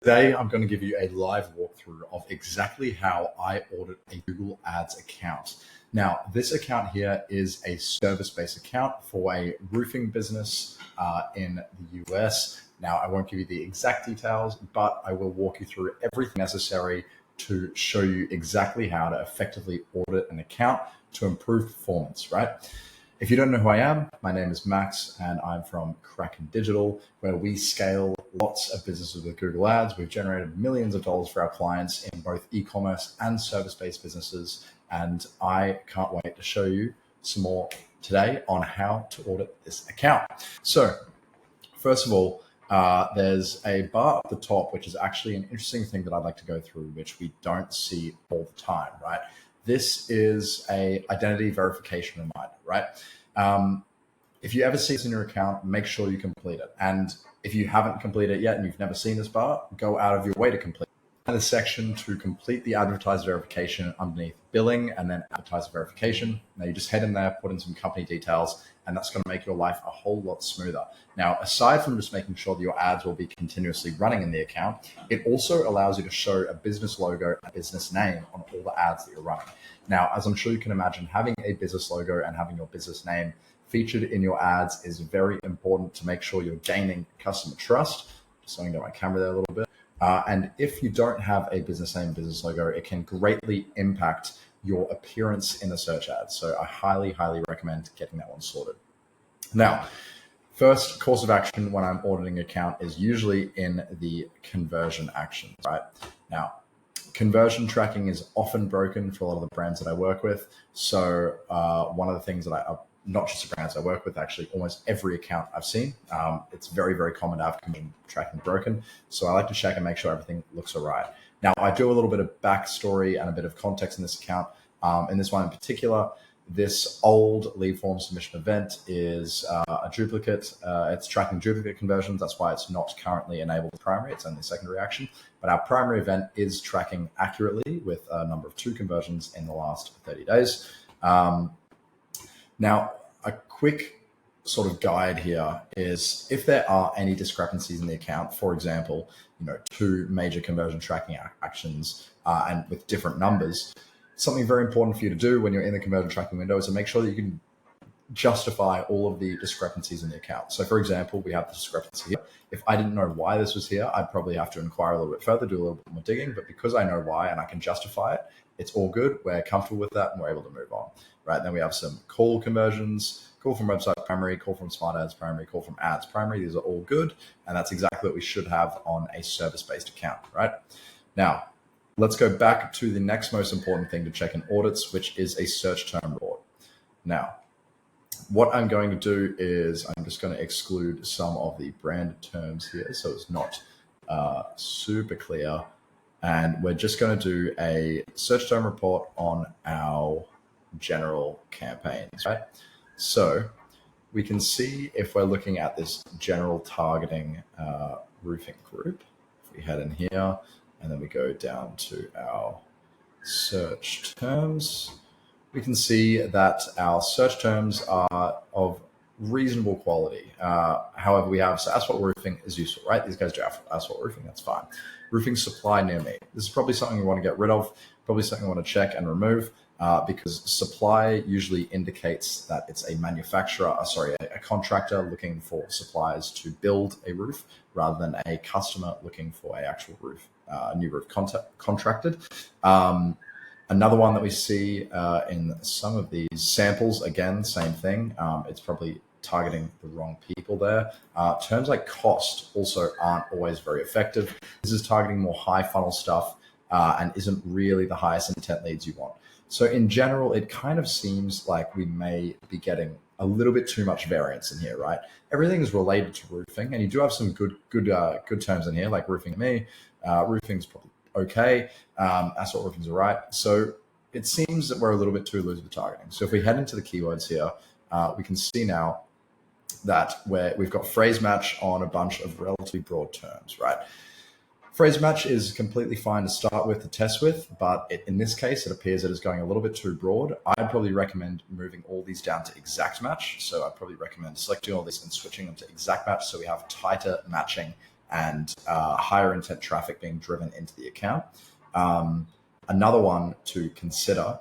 Today, I'm going to give you a live walkthrough of exactly how I audit a Google Ads account. Now, this account here is a service-based account for a roofing business in the US. Now, I won't give you the exact details, but I will walk you through everything necessary to show you exactly how to effectively audit an account to improve performance, right? If you don't know who I am, my name is Max and I'm from Crakanthorp, where we scale lots of businesses with Google Ads. We've generated millions of dollars for our clients in both e-commerce and service-based businesses. And I can't wait to show you some more today on how to audit this account. So first of all, there's a bar at the top, which is actually an interesting thing that I'd like to go through, which we don't see all the time, right? This is a identity verification reminder, right? If you ever see this in your account, make sure you complete it. And if you haven't completed it yet and you've never seen this bar, go out of your way to complete it. The section to complete the advertiser verification underneath billing and then advertiser verification. Now you just head in there, put in some company details, and that's going to make your life a whole lot smoother. Now, aside from just making sure that your ads will be continuously running in the account, it also allows you to show a business logo and business name on all the ads that you're running. Now, as I'm sure you can imagine, having a business logo and having your business name featured in your ads is very important to make sure you're gaining customer trust. Just so I can get my camera there a little bit. And if you don't have a business name, business logo, it can greatly impact your appearance in the search ads. So I highly, highly recommend getting that one sorted. Now, first course of action when I'm auditing an account is usually in the conversion actions, right? Now, conversion tracking is often broken for a lot of the brands that I work with. So one of the things that not just the brands I work with, actually almost every account I've seen, it's very, very common to have conversion tracking broken. So I like to check and make sure everything looks all right. Now, I do a little bit of backstory and a bit of context in this account. In this one in particular, this old lead form submission event is a duplicate. It's tracking duplicate conversions. That's why it's not currently enabled primary. It's only secondary action. But our primary event is tracking accurately with a number of 2 conversions in the last 30 days. Now, a quick sort of guide here is if there are any discrepancies in the account, for example, 2 major conversion tracking actions and with different numbers, something very important for you to do when you're in the conversion tracking window is to make sure that you can justify all of the discrepancies in the account. So for example, we have the discrepancy here. If I didn't know why this was here, I'd probably have to inquire a little bit further, do a little bit more digging, but because I know why and I can justify it, it's all good. We're comfortable with that and we're able to move on, right? Then we have some call conversions, call from website primary, call from smart ads primary, call from ads primary. These are all good. And that's exactly what we should have on a service-based account, right? Now, let's go back to the next most important thing to check in audits, which is a search term report. Now, what I'm going to do is I'm just going to exclude some of the brand terms here so it's not super clear. And we're just going to do a search term report on our general campaigns, right? So we can see if we're looking at this general targeting roofing group, if we head in here and then we go down to our search terms, we can see that our search terms are of reasonable quality. However, we have, so asphalt roofing is useful, right? These guys do asphalt roofing, that's fine. Roofing supply near me. This is probably something we want to get rid of, probably something we want to check and remove because supply usually indicates that it's a a contractor looking for suppliers to build a roof rather than a customer looking for an actual roof, a new roof contracted. Another one that we see in some of these samples, again, same thing. It's probably targeting the wrong people there. Terms like cost also aren't always very effective. This is targeting more high funnel stuff and isn't really the highest intent leads you want. So in general, it kind of seems like we may be getting a little bit too much variance in here, right? Everything is related to roofing, and you do have some good terms in here, like roofing me. Roofing's probably okay. Asphalt roofing's all right. So it seems that we're a little bit too loose with targeting. So if we head into the keywords here, we can see now that we've got phrase match on a bunch of relatively broad terms, right? Phrase match is completely fine to start with, to test with, but in this case, it appears that it's going a little bit too broad. I'd probably recommend moving all these down to exact match. So I'd probably recommend selecting all this and switching them to exact match so we have tighter matching and higher intent traffic being driven into the account. Another one to consider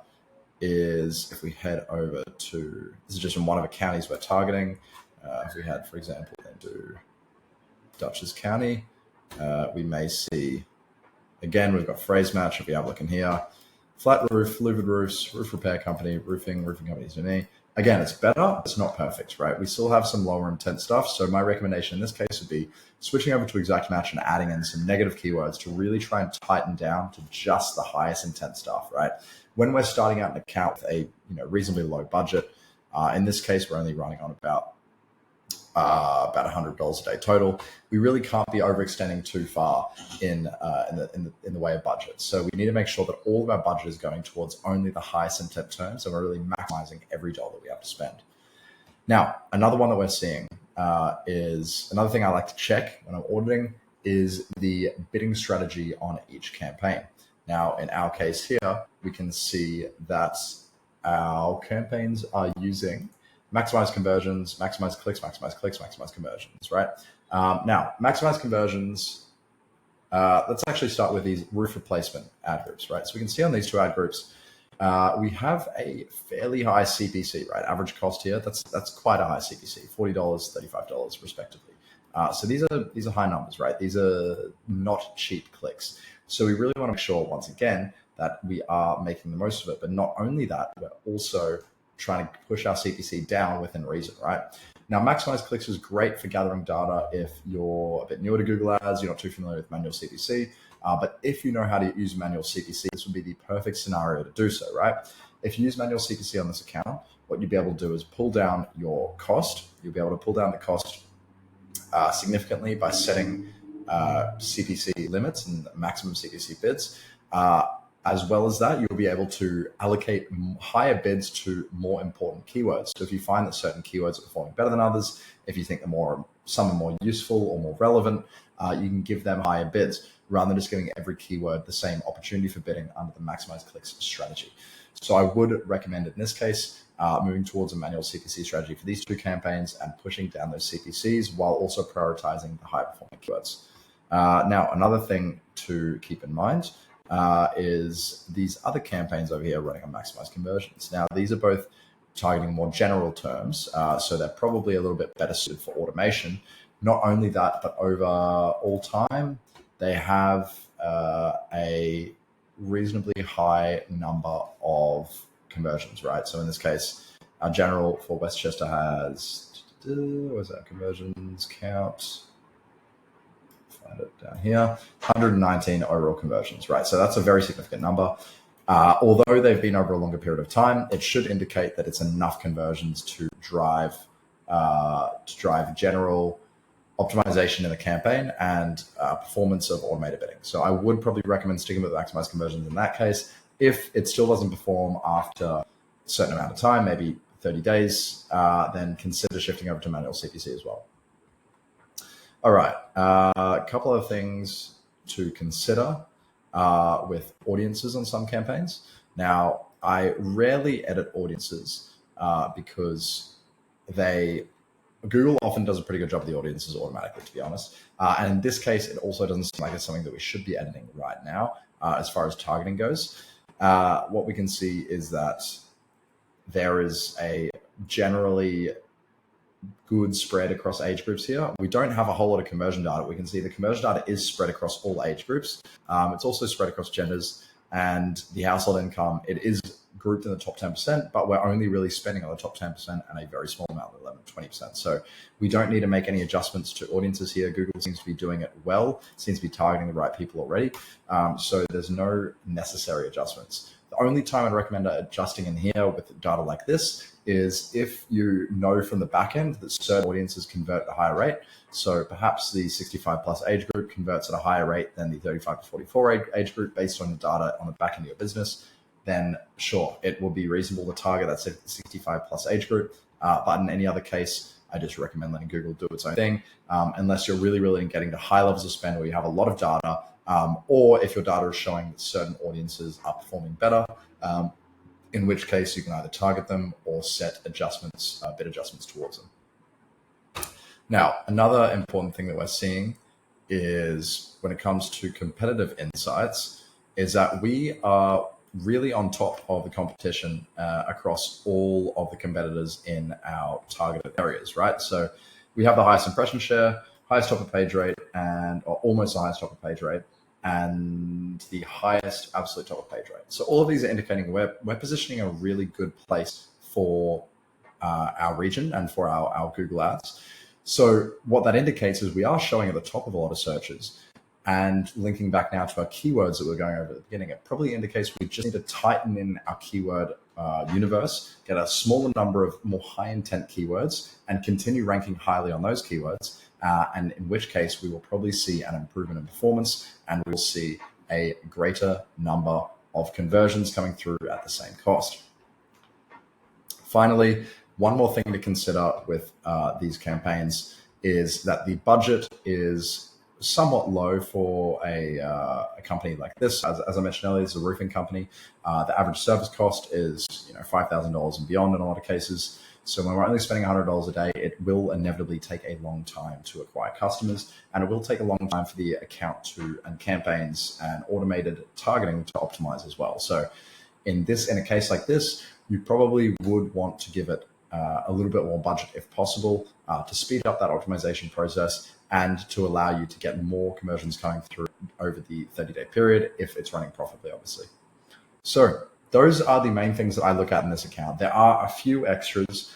is if we head over to, this is just in one of the counties we're targeting. If we head, for example, into Dutchess County, we may see, again, we've got phrase match. If we have a look in here, flat roof, louvered roofs, roof repair company, roofing companies to me. Again, it's better. It's not perfect, right? We still have some lower intent stuff. So my recommendation in this case would be switching over to exact match and adding in some negative keywords to really try and tighten down to just the highest intent stuff, right? When we're starting out an account with a reasonably low budget, in this case, we're only running on about $100 a day total. We really can't be overextending too far in the way of budget. So we need to make sure that all of our budget is going towards only the highest intent terms, and we're really maximizing every dollar that we have to spend. Now, another one that we're seeing is another thing I like to check when I'm auditing is the bidding strategy on each campaign. Now, in our case here, we can see that our campaigns are using maximize conversions, maximize clicks, maximize conversions, right? Now, maximize conversions, let's actually start with these roof replacement ad groups, right? So we can see on these two ad groups, we have a fairly high CPC, right? Average cost here, that's quite a high CPC, $40, $35 respectively. So these are high numbers, right? These are not cheap clicks. So we really want to make sure, once again, that we are making the most of it. But not only that, we're also trying to push our CPC down within reason, right? Now, maximize clicks is great for gathering data if you're a bit newer to Google Ads, you're not too familiar with manual CPC. But if you know how to use manual CPC, this would be the perfect scenario to do so, right? If you use manual CPC on this account, what you'll be able to do is pull down your cost. You'll be able to pull down the cost significantly by setting CPC limits and maximum CPC bids. As well as that, you'll be able to allocate higher bids to more important keywords. So if you find that certain keywords are performing better than others, if you think some are more useful or more relevant, you can give them higher bids rather than just giving every keyword the same opportunity for bidding under the maximize clicks strategy. So I would recommend in this case, moving towards a manual CPC strategy for these two campaigns and pushing down those CPCs while also prioritizing the high performing keywords. Now, another thing to keep in mind is these other campaigns over here running on maximize conversions. Now, these are both targeting more general terms, so they're probably a little bit better suited for automation. Not only that, but over all time, they have a reasonably high number of conversions, right? So in this case, our general for Westchester has, where's that conversions count? Find it down here, 119 overall conversions, right? So that's a very significant number. Although they've been over a longer period of time, it should indicate that it's enough conversions to drive general optimization in the campaign and performance of automated bidding. So I would probably recommend sticking with maximize conversions in that case. If it still doesn't perform after a certain amount of time, maybe 30 days, then consider shifting over to manual CPC as well. All right, a couple of things to consider with audiences on some campaigns. Now, I rarely edit audiences because Google often does a pretty good job of the audiences automatically, to be honest. And in this case, it also doesn't seem like it's something that we should be editing right now as far as targeting goes. What we can see is that there is a generally good spread across age groups here. We don't have a whole lot of conversion data. We can see the conversion data is spread across all age groups. It's also spread across genders, and the household income, it is grouped in the top 10%, but we're only really spending on the top 10% and a very small amount, 11-20%. So we don't need to make any adjustments to audiences here. Google seems to be doing it well, seems to be targeting the right people already. So there's no necessary adjustments. The only time I'd recommend adjusting in here with data like this is if you know from the back end that certain audiences convert at a higher rate. So perhaps the 65 plus age group converts at a higher rate than the 35 to 44 age group based on the data on the back end of your business, then sure, it will be reasonable to target that 65 plus age group. But in any other case, I just recommend letting Google do its own thing, unless you're really getting to high levels of spend where you have a lot of data, or if your data is showing that certain audiences are performing better, in which case you can either target them or set adjustments, bid adjustments towards them. Now, another important thing that we're seeing is when it comes to competitive insights is that we are really on top of the competition across all of the competitors in our targeted areas, right? So we have the highest impression share, highest top of page rate, or almost the highest top of page rate, and the highest absolute top of page rate. So all of these are indicating we're positioning a really good place for our region and for our Google Ads. So what that indicates is we are showing at the top of a lot of searches. And linking back now to our keywords that we're going over at the beginning, it probably indicates we just need to tighten in our keyword universe, get a smaller number of more high intent keywords, and continue ranking highly on those keywords. And in which case, we will probably see an improvement in performance, and we will see a greater number of conversions coming through at the same cost. Finally, one more thing to consider with these campaigns is that the budget is somewhat low for a company like this. As I mentioned earlier, it's a roofing company. The average service cost is $5,000 and beyond in a lot of cases. So when we're only spending $100 a day, it will inevitably take a long time to acquire customers, and it will take a long time for the account and campaigns and automated targeting to optimize as well. So in a case like this, you probably would want to give it a little bit more budget if possible to speed up that optimization process and to allow you to get more conversions coming through over the 30-day period if it's running profitably, obviously. So those are the main things that I look at in this account. There are a few extras,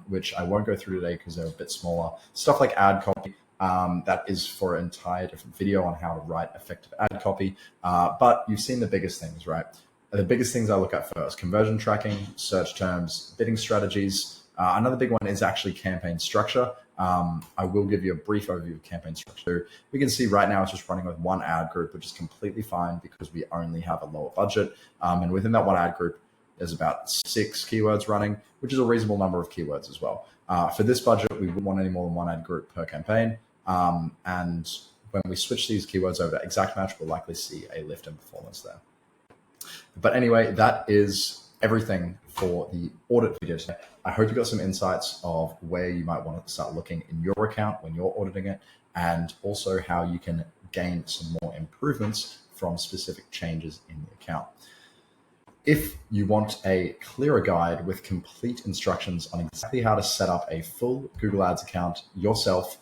which I won't go through today because they're a bit smaller. Stuff like ad copy, that is for an entire different video on how to write effective ad copy. But you've seen the biggest things, right? The biggest things I look at first: conversion tracking, search terms, bidding strategies. Another big one is actually campaign structure. I will give you a brief overview of campaign structure. We can see right now it's just running with one ad group, which is completely fine because we only have a lower budget. And within that one ad group, there's about 6 keywords running, which is a reasonable number of keywords as well. For this budget, we wouldn't want any more than one ad group per campaign. And when we switch these keywords over to exact match, we'll likely see a lift in performance there. But anyway, that is everything for the audit video today. I hope you got some insights of where you might want to start looking in your account when you're auditing it, and also how you can gain some more improvements from specific changes in the account. If you want a clearer guide with complete instructions on exactly how to set up a full Google Ads account yourself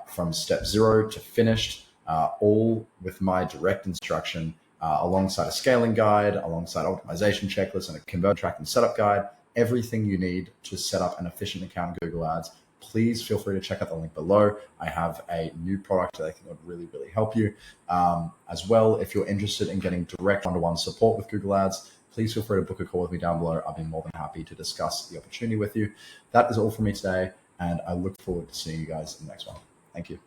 from step 0 to finished, all with my direct instruction, alongside a scaling guide, alongside optimization checklists and a conversion tracking setup guide, everything you need to set up an efficient account in Google Ads, please feel free to check out the link below. I have a new product that I think would really, really help you. As well, if you're interested in getting direct one-to-one support with Google Ads, please feel free to book a call with me down below. I'll be more than happy to discuss the opportunity with you. That is all from me today, and I look forward to seeing you guys in the next one. Thank you.